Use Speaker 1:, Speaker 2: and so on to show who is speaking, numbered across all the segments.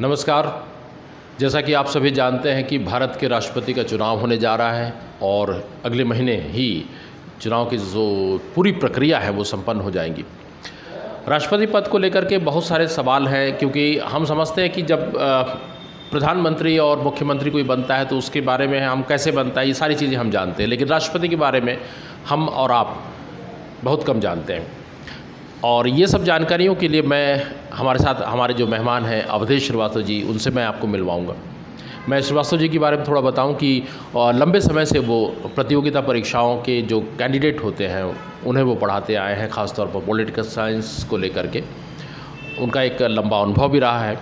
Speaker 1: नमस्कार। जैसा कि आप सभी जानते हैं कि भारत के राष्ट्रपति का चुनाव होने जा रहा है और अगले महीने ही चुनाव की जो पूरी प्रक्रिया है वो संपन्न हो जाएंगी। राष्ट्रपति पद को लेकर के बहुत सारे सवाल हैं, क्योंकि हम समझते हैं कि जब प्रधानमंत्री और मुख्यमंत्री कोई बनता है तो उसके बारे में हम कैसे बनता है ये सारी चीज़ें हम जानते हैं, लेकिन राष्ट्रपति के बारे में हम और आप बहुत कम जानते हैं। और ये सब जानकारियों के लिए हमारे साथ हमारे जो मेहमान हैं अवधेश श्रीवास्तव जी, उनसे मैं आपको मिलवाऊंगा। मैं श्रीवास्तव जी के बारे में थोड़ा बताऊं कि लंबे समय से वो प्रतियोगिता परीक्षाओं के जो कैंडिडेट होते हैं उन्हें वो पढ़ाते आए हैं, ख़ासतौर पर पॉलिटिकल साइंस को लेकर के उनका एक लंबा अनुभव भी रहा है।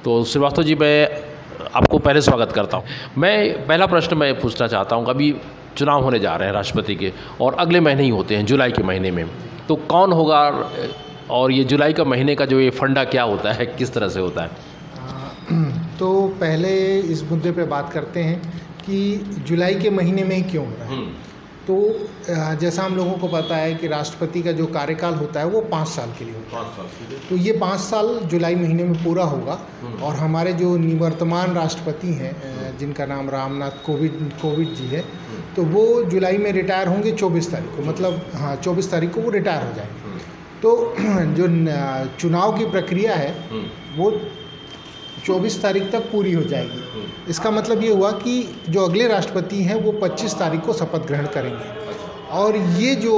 Speaker 1: तो श्रीवास्तव जी, मैं आपको पहले स्वागत करता हूँ। पहला प्रश्न मैं पूछना चाहता हूँ, अभी चुनाव होने जा रहे हैं राष्ट्रपति के और अगले महीने ही होते हैं, जुलाई के महीने में, तो कौन होगा और ये जुलाई का महीने का जो ये फंडा क्या होता है, किस तरह से होता है?
Speaker 2: तो पहले इस मुद्दे पे बात करते हैं कि जुलाई के महीने में ही क्यों हो रहा है। तो जैसा हम लोगों को पता है कि राष्ट्रपति का जो कार्यकाल होता है वो 5 साल के लिए होता है। तो ये 5 साल जुलाई महीने में पूरा होगा और हमारे जो निवर्तमान राष्ट्रपति हैं जिनका नाम रामनाथ कोविंद जी है, तो वो जुलाई में रिटायर होंगे 24 तारीख को, मतलब 24 तारीख को वो रिटायर हो जाएंगे। तो जो चुनाव की प्रक्रिया है वो 24 तारीख तक पूरी हो जाएगी। इसका मतलब ये हुआ कि जो अगले राष्ट्रपति हैं वो 25 तारीख को शपथ ग्रहण करेंगे और ये जो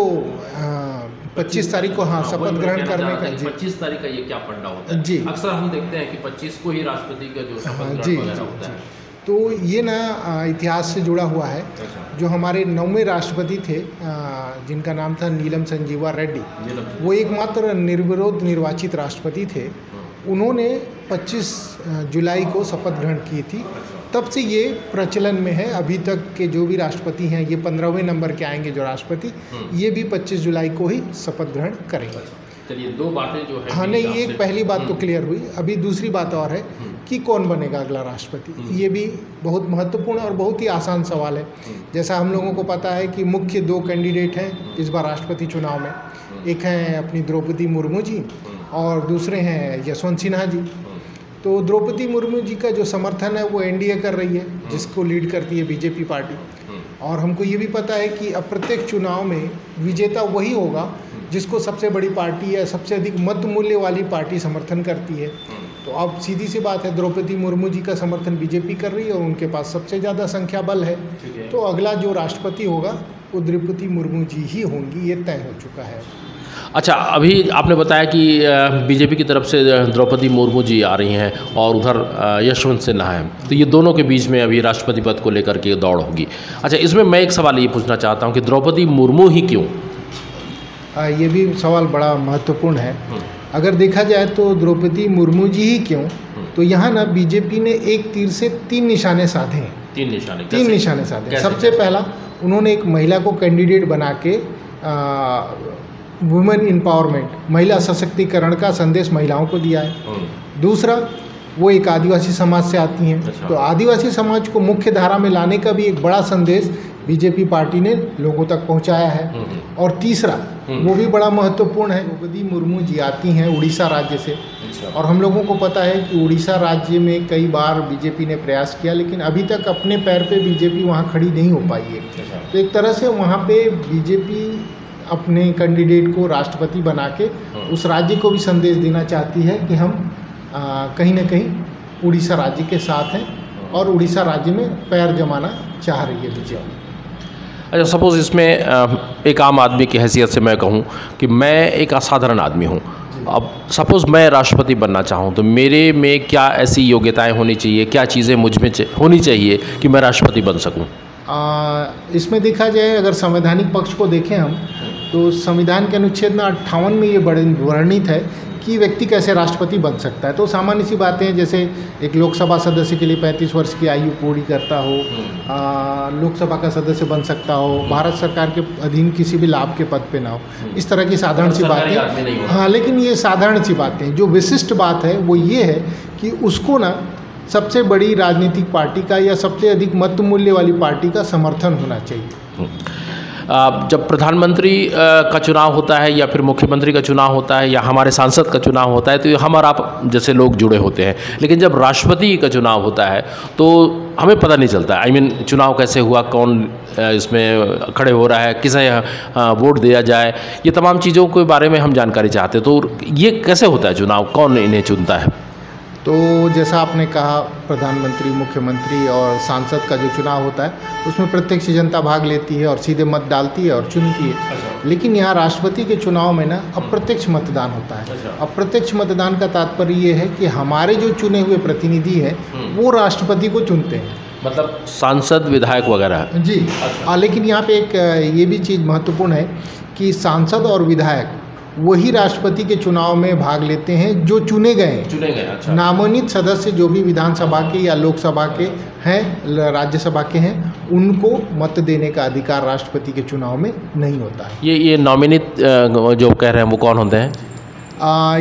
Speaker 2: 25 तारीख को शपथ ग्रहण करने का
Speaker 1: 25 तारीख का ये क्या फंडा होता है?
Speaker 2: जी,
Speaker 1: अक्सर हम देखते हैं कि 25 को ही राष्ट्रपति का जो शपथ ग्रहण होता है।
Speaker 2: तो ये इतिहास से जुड़ा हुआ है। जो हमारे 9वें राष्ट्रपति थे जिनका नाम था नीलम संजीवा रेड्डी, वो एकमात्र निर्विरोध निर्वाचित राष्ट्रपति थे। उन्होंने 25 जुलाई को शपथ ग्रहण की थी। तब से ये प्रचलन में है। अभी तक के जो भी राष्ट्रपति हैं, ये 15वें नंबर के आएंगे जो राष्ट्रपति, ये भी 25 जुलाई को ही शपथ ग्रहण करेंगे।
Speaker 1: चलिए, 2 बातें जो है
Speaker 2: नहीं, एक पहली बात तो क्लियर हुई। अभी दूसरी बात और है कि कौन बनेगा अगला राष्ट्रपति। ये भी बहुत महत्वपूर्ण और बहुत ही आसान सवाल है। जैसा हम लोगों को पता है कि मुख्य 2 कैंडिडेट हैं इस बार राष्ट्रपति चुनाव में। एक हैं अपनी द्रौपदी मुर्मू जी और दूसरे हैं यशवंत सिन्हा जी। तो द्रौपदी मुर्मू जी का जो समर्थन है वो एनडीए कर रही है, जिसको लीड करती है बीजेपी पार्टी। और हमको ये भी पता है कि अप्रत्यक्ष चुनाव में विजेता वही होगा जिसको सबसे बड़ी पार्टी या सबसे अधिक मत मूल्य वाली पार्टी समर्थन करती है। तो अब सीधी सी बात है, द्रौपदी मुर्मू जी का समर्थन बीजेपी कर रही है और उनके पास सबसे ज़्यादा संख्या बल है। तो अगला जो राष्ट्रपति होगा वो द्रौपदी मुर्मू जी ही होंगी, ये तय हो चुका है।
Speaker 1: अच्छा, अभी आपने बताया कि बीजेपी की तरफ से द्रौपदी मुर्मू जी आ रही हैं और उधर यशवंत सिन्हा हैं, तो ये दोनों के बीच में अभी राष्ट्रपति पद को लेकर के दौड़ होगी। अच्छा, इसमें मैं एक सवाल ये पूछना चाहता हूँ कि द्रौपदी मुर्मू ही क्यों?
Speaker 2: ये भी सवाल बड़ा महत्वपूर्ण है। अगर देखा जाए तो द्रौपदी मुर्मू जी ही क्यों, तो यहाँ बीजेपी ने एक तीर से 3 निशाने साधे हैं। 3 निशाने साधे। सबसे पहला, उन्होंने एक महिला को कैंडिडेट बना के वुमेन एम्पावरमेंट, महिला सशक्तिकरण का संदेश महिलाओं को दिया है। दूसरा, वो एक आदिवासी समाज से आती हैं। तो आदिवासी समाज को मुख्य धारा में लाने का भी एक बड़ा संदेश बीजेपी पार्टी ने लोगों तक पहुंचाया है। और तीसरा, वो भी बड़ा महत्वपूर्ण है, द्रौपदी मुर्मू जी आती हैं उड़ीसा राज्य से। और हम लोगों को पता है कि उड़ीसा राज्य में कई बार बीजेपी ने प्रयास किया, लेकिन अभी तक अपने पैर पे बीजेपी वहाँ खड़ी नहीं हो पाई है। तो एक तरह से वहाँ पे बीजेपी अपने कैंडिडेट को राष्ट्रपति बना के उस राज्य को भी संदेश देना चाहती है कि हम कहीं ना कहीं उड़ीसा राज्य के साथ हैं और उड़ीसा राज्य में पैर जमाना चाह रही है बीजेपी।
Speaker 1: अच्छा, सपोज़ इसमें एक आम आदमी की हैसियत से मैं कहूँ कि मैं एक असाधारण आदमी हूँ। अब सपोज़ मैं राष्ट्रपति बनना चाहूँ तो मेरे में क्या ऐसी योग्यताएं होनी चाहिए, क्या चीज़ें मुझ में होनी चाहिए कि मैं राष्ट्रपति बन सकूँ?
Speaker 2: इसमें देखा जाए, अगर संवैधानिक पक्ष को देखें हम, तो संविधान के अनुच्छेद 58 में ये वर्णित है कि व्यक्ति कैसे राष्ट्रपति बन सकता है। तो सामान्य सी बातें हैं, जैसे एक लोकसभा सदस्य के लिए 35 वर्ष की आयु पूरी करता हो, लोकसभा का सदस्य बन सकता हो, भारत सरकार के अधीन किसी भी लाभ के पद पे ना हो। इस तरह की साधारण सी बातें। हाँ, लेकिन ये साधारण सी बातें। जो विशिष्ट बात है वो ये है कि उसको सबसे बड़ी राजनीतिक पार्टी का या सबसे अधिक मत मूल्य वाली पार्टी का समर्थन होना चाहिए।
Speaker 1: जब प्रधानमंत्री का चुनाव होता है या फिर मुख्यमंत्री का चुनाव होता है या हमारे सांसद का चुनाव होता है तो हम और आप जैसे लोग जुड़े होते हैं, लेकिन जब राष्ट्रपति का चुनाव होता है तो हमें पता नहीं चलता। चुनाव कैसे हुआ, कौन इसमें खड़े हो रहा है, किसे वोट दिया जाए, ये तमाम चीज़ों के बारे में हम जानकारी चाहते हैं। तो ये कैसे होता है चुनाव, कौन इन्हें चुनता है?
Speaker 2: तो जैसा आपने कहा, प्रधानमंत्री, मुख्यमंत्री और सांसद का जो चुनाव होता है उसमें प्रत्यक्ष जनता भाग लेती है और सीधे मत डालती है और चुनती है। लेकिन यहाँ राष्ट्रपति के चुनाव में ना अप्रत्यक्ष मतदान होता है। अप्रत्यक्ष मतदान का तात्पर्य ये है कि हमारे जो चुने हुए प्रतिनिधि हैं वो राष्ट्रपति को चुनते हैं,
Speaker 1: मतलब सांसद, विधायक वगैरह।
Speaker 2: जी। लेकिन यहाँ पे एक ये भी चीज़ महत्वपूर्ण है कि सांसद और विधायक वही राष्ट्रपति के चुनाव में भाग लेते हैं जो चुने गए हैं।
Speaker 1: अच्छा।
Speaker 2: नामांकित सदस्य जो भी विधानसभा के या लोकसभा के हैं, राज्यसभा के हैं, उनको मत देने का अधिकार राष्ट्रपति के चुनाव में नहीं होता है।
Speaker 1: ये नॉमिनेट जो कह रहे हैं वो कौन होते हैं?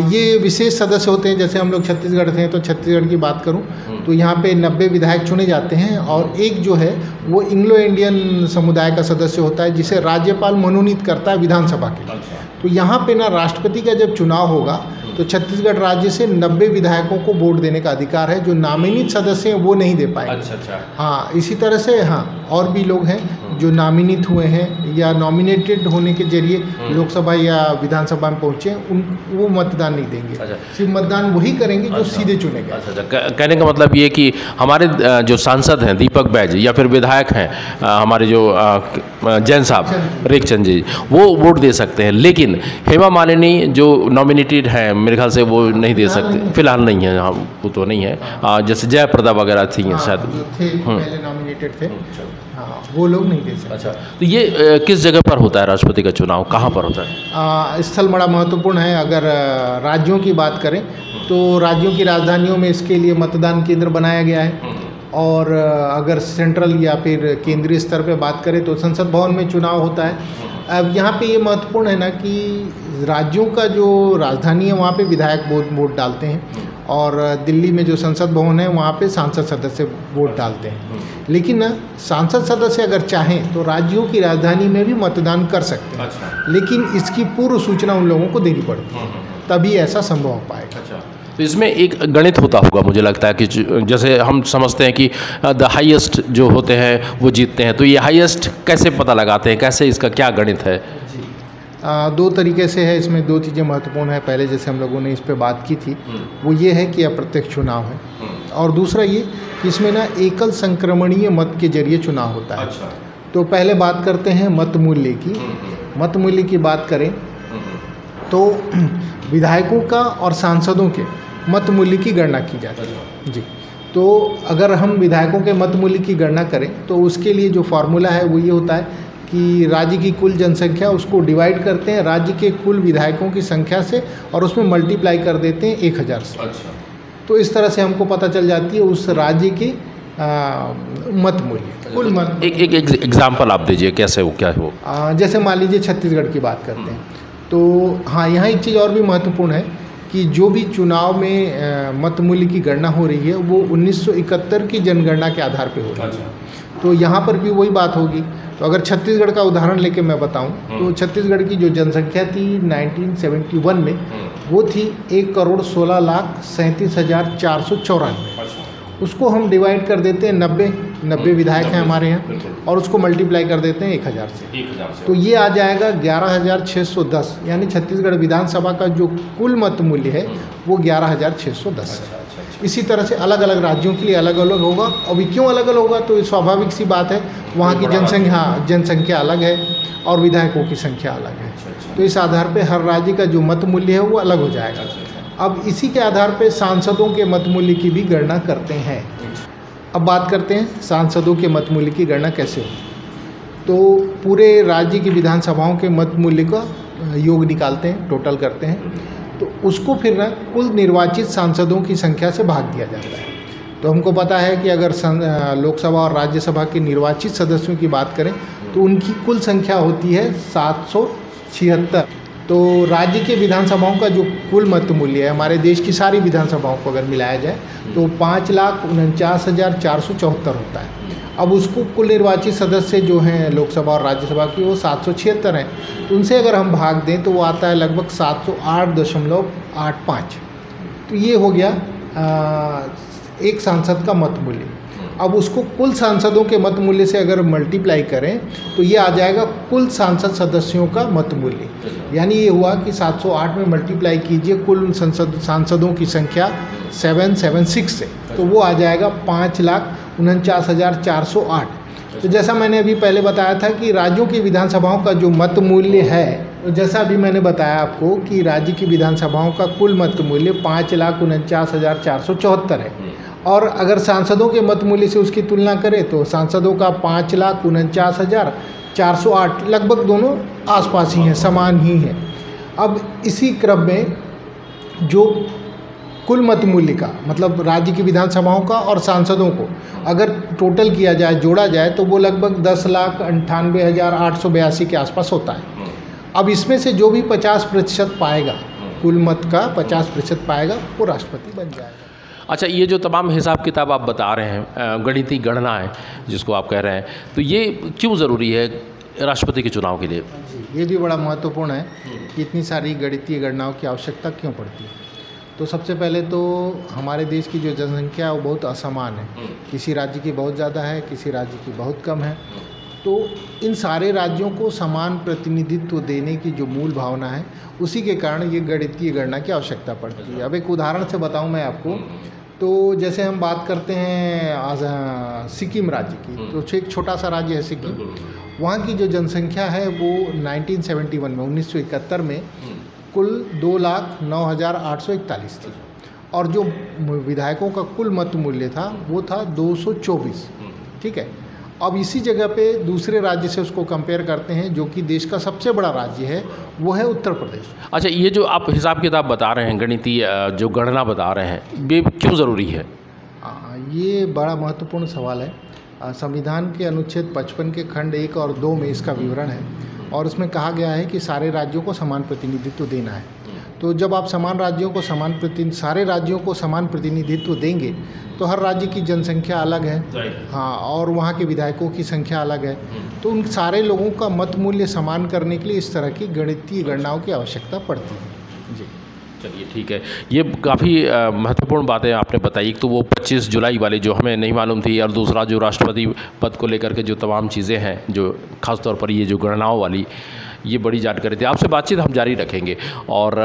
Speaker 2: ये विशेष सदस्य होते हैं। जैसे हम लोग छत्तीसगढ़ थे तो छत्तीसगढ़ की बात करूं तो यहाँ पे 90 विधायक चुने जाते हैं और एक जो है वो इंग्लो इंडियन समुदाय का सदस्य होता है जिसे राज्यपाल मनोनीत करता है विधानसभा के लिए। तो यहाँ पे ना राष्ट्रपति का जब चुनाव होगा तो छत्तीसगढ़ राज्य से 90 विधायकों को वोट देने का अधिकार है। जो नामिनेट सदस्य हैं वो नहीं दे पाएंगे।
Speaker 1: अच्छा।
Speaker 2: हाँ, इसी तरह से और भी लोग हैं जो नामिनेट हुए हैं या नॉमिनेटेड होने के जरिए लोकसभा या विधानसभा में पहुँचे, वो मतदान नहीं देंगे। सिर्फ मतदान वही करेंगे जो सीधे चुने गए।
Speaker 1: अच्छा। कहने का मतलब ये कि हमारे जो सांसद हैं दीपक बैज या फिर विधायक हैं हमारे जो जैन साहब रेखचंद जी, वो वोट दे सकते हैं, लेकिन हेमा मालिनी जो नॉमिनेटेड है मेरे ख्याल से वो नहीं दे सकते, फिलहाल नहीं है। हाँ, वो तो नहीं है। जैसे जयप्रदा वगैरह थी शायद,
Speaker 2: पहले नॉमिनेटेड थे। हाँ, वो लोग नहीं दे सकते।
Speaker 1: अच्छा। तो ये किस जगह पर होता है राष्ट्रपति का चुनाव, कहाँ पर होता है?
Speaker 2: स्थल बड़ा महत्वपूर्ण है। अगर राज्यों की बात करें तो राज्यों की राजधानियों में इसके लिए मतदान केंद्र बनाया गया है। और अगर सेंट्रल या फिर केंद्रीय स्तर पे बात करें तो संसद भवन में चुनाव होता है। अब यहाँ पे ये महत्वपूर्ण है ना कि राज्यों का जो राजधानी है वहाँ पे विधायक वोट डालते हैं और दिल्ली में जो संसद भवन है वहाँ पे सांसद सदस्य वोट डालते हैं। लेकिन ना सांसद सदस्य अगर चाहें तो राज्यों की राजधानी में भी मतदान कर सकते हैं। लेकिन इसकी पूर्व सूचना उन लोगों को देनी पड़ती है, तभी ऐसा संभव हो पाएगा।
Speaker 1: तो इसमें एक गणित होता होगा, मुझे लगता है कि जैसे हम समझते हैं कि द हाईएस्ट जो होते हैं वो जीतते हैं, तो ये हाईएस्ट कैसे पता लगाते हैं, कैसे, इसका क्या गणित है?
Speaker 2: दो तरीके से है। इसमें दो चीज़ें महत्वपूर्ण है। पहले जैसे हम लोगों ने इस पे बात की थी, वो ये है कि अप्रत्यक्ष चुनाव है, और दूसरा ये कि इसमें ना एकल संक्रमणीय मत के जरिए चुनाव होता है। तो पहले बात करते हैं मत मूल्य की। मत मूल्य की बात करें तो विधायकों का और सांसदों के मत मूल्य की गणना की जाती है। जी। तो अगर हम विधायकों के मत मूल्य की गणना करें तो उसके लिए जो फार्मूला है वो ये होता है कि राज्य की कुल जनसंख्या, उसको डिवाइड करते हैं राज्य के कुल विधायकों की संख्या से और उसमें मल्टीप्लाई कर देते हैं 1000 से। अच्छा। तो इस तरह से हमको पता चल जाती है उस राज्य की मत मूल्य, कुल मत।
Speaker 1: एक एग्जाम्पल आप दीजिए, कैसे हो, क्या हो?
Speaker 2: जैसे मान लीजिए छत्तीसगढ़ की बात करते हैं तो हाँ, यहाँ एक चीज़ और भी महत्वपूर्ण है कि जो भी चुनाव में मत मूल्य की गणना हो रही है वो 1971 की जनगणना के आधार पे हो रही है। तो यहाँ पर भी वही बात होगी। तो अगर छत्तीसगढ़ का उदाहरण लेके मैं बताऊँ तो छत्तीसगढ़ की जो जनसंख्या थी 1971 में वो थी 1,16,37,494। उसको हम डिवाइड कर देते हैं 90 विधायक हैं हमारे यहाँ, और उसको मल्टीप्लाई कर देते हैं 1000 से। तो ये आ जाएगा 11,610, यानी छत्तीसगढ़ विधानसभा का जो कुल मत मूल्य है वो 11,610 है। इसी तरह से अलग अलग राज्यों के लिए अलग अलग होगा। अभी क्यों अलग अलग होगा, तो स्वाभाविक सी बात है, वहाँ की जनसंख्या अलग है और विधायकों की संख्या अलग है। तो इस आधार पर हर राज्य का जो मत मूल्य है वो अलग हो जाएगा। अब इसी के आधार पर सांसदों के मत मूल्य की भी गणना करते हैं। अब बात करते हैं सांसदों के मत मूल्य की गणना कैसे होती है। तो पूरे राज्य की विधानसभाओं के मत मूल्य का योग निकालते हैं, टोटल करते हैं, तो उसको फिर ना कुल निर्वाचित सांसदों की संख्या से भाग दिया जाता है। तो हमको पता है कि अगर लोकसभा और राज्यसभा के निर्वाचित सदस्यों की बात करें तो उनकी कुल संख्या होती है 776। तो राज्य के विधानसभाओं का जो कुल मत मूल्य है हमारे देश की सारी विधानसभाओं को अगर मिलाया जाए तो 5,49,474 होता है। अब उसको कुल निर्वाचित सदस्य जो हैं लोकसभा और राज्यसभा की वो 776 हैं, तो उनसे अगर हम भाग दें तो वो आता है लगभग 708.85। तो ये हो गया एक सांसद का मत मूल्य। अब उसको कुल सांसदों के मत मूल्य से अगर मल्टीप्लाई करें तो ये आ जाएगा कुल सांसद सदस्यों का मत मूल्य। यानी ये हुआ कि 708 में मल्टीप्लाई कीजिए कुल सांसदों की संख्या 776 से, तो वो आ जाएगा 5,49,408। तो जैसा मैंने अभी पहले बताया था कि राज्यों की विधानसभाओं का जो मत मूल्य है, तो जैसा अभी मैंने बताया आपको कि राज्य की विधानसभाओं का कुल मत मूल्य 5,49,474 है, और अगर सांसदों के मत मूल्य से उसकी तुलना करें तो सांसदों का 5,49,408, लगभग दोनों आसपास ही हैं, समान ही हैं। अब इसी क्रम में जो कुल मत मूल्य का मतलब राज्य की विधानसभाओं का और सांसदों को अगर टोटल किया जाए, जोड़ा जाए, तो वो लगभग 10,98,882 के आसपास होता है। अब इसमें से जो भी 50% पाएगा, कुल मत का 50% पाएगा, वो राष्ट्रपति बन जाएगा।
Speaker 1: अच्छा, ये जो तमाम हिसाब किताब आप बता रहे हैं, गणितीय गणना है जिसको आप कह रहे हैं, तो ये क्यों ज़रूरी है राष्ट्रपति के चुनाव के लिए?
Speaker 2: ये भी बड़ा महत्वपूर्ण है कि इतनी सारी गणितीय गणनाओं की आवश्यकता क्यों पड़ती है। तो सबसे पहले तो हमारे देश की जो जनसंख्या है वो बहुत असमान है, किसी राज्य की बहुत ज़्यादा है, किसी राज्य की बहुत कम है। तो इन सारे राज्यों को समान प्रतिनिधित्व देने की जो मूल भावना है, उसी के कारण ये गणितीय गणना की आवश्यकता पड़ती है। अब एक उदाहरण से बताऊं मैं आपको, तो जैसे हम बात करते हैं सिक्किम राज्य की, तो एक छोटा सा राज्य है सिक्किम। वहाँ की जो जनसंख्या है वो 1971 में 1971 में कुल 2,09,841 थी, और जो विधायकों का कुल मत मूल्य था वो था 224। ठीक है। अब इसी जगह पे दूसरे राज्य से उसको कंपेयर करते हैं, जो कि देश का सबसे बड़ा राज्य है, वो है उत्तर प्रदेश।
Speaker 1: अच्छा, ये जो आप हिसाब किताब बता रहे हैं, गणितीय जो गणना बता रहे हैं, ये क्यों ज़रूरी है?
Speaker 2: ये बड़ा महत्वपूर्ण सवाल है। संविधान के अनुच्छेद 55 के खंड 1 और 2 में इसका विवरण है, और उसमें कहा गया है कि सारे राज्यों को समान प्रतिनिधित्व देना है। तो जब आप सारे राज्यों को समान प्रतिनिधित्व देंगे तो हर राज्य की जनसंख्या अलग है, हाँ, और वहाँ के विधायकों की संख्या अलग है, तो उन सारे लोगों का मत मूल्य समान करने के लिए इस तरह की गणितीय गणनाओं की आवश्यकता पड़ती है। जी,
Speaker 1: चलिए ठीक है। ये काफ़ी महत्वपूर्ण बातें आपने बताई। एक तो वो 25 जुलाई वाली जो हमें नहीं मालूम थी, और दूसरा जो राष्ट्रपति पद को लेकर के जो तमाम चीज़ें हैं, जो ख़ास तौर पर ये जो गणनाओं वाली, ये बड़ी जानकारी थी। आपसे बातचीत हम जारी रखेंगे, और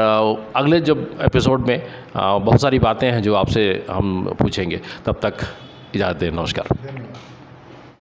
Speaker 1: अगले जब एपिसोड में बहुत सारी बातें हैं जो आपसे हम पूछेंगे। तब तक इजाज़त दें, नमस्कार।
Speaker 2: धन्यवाद।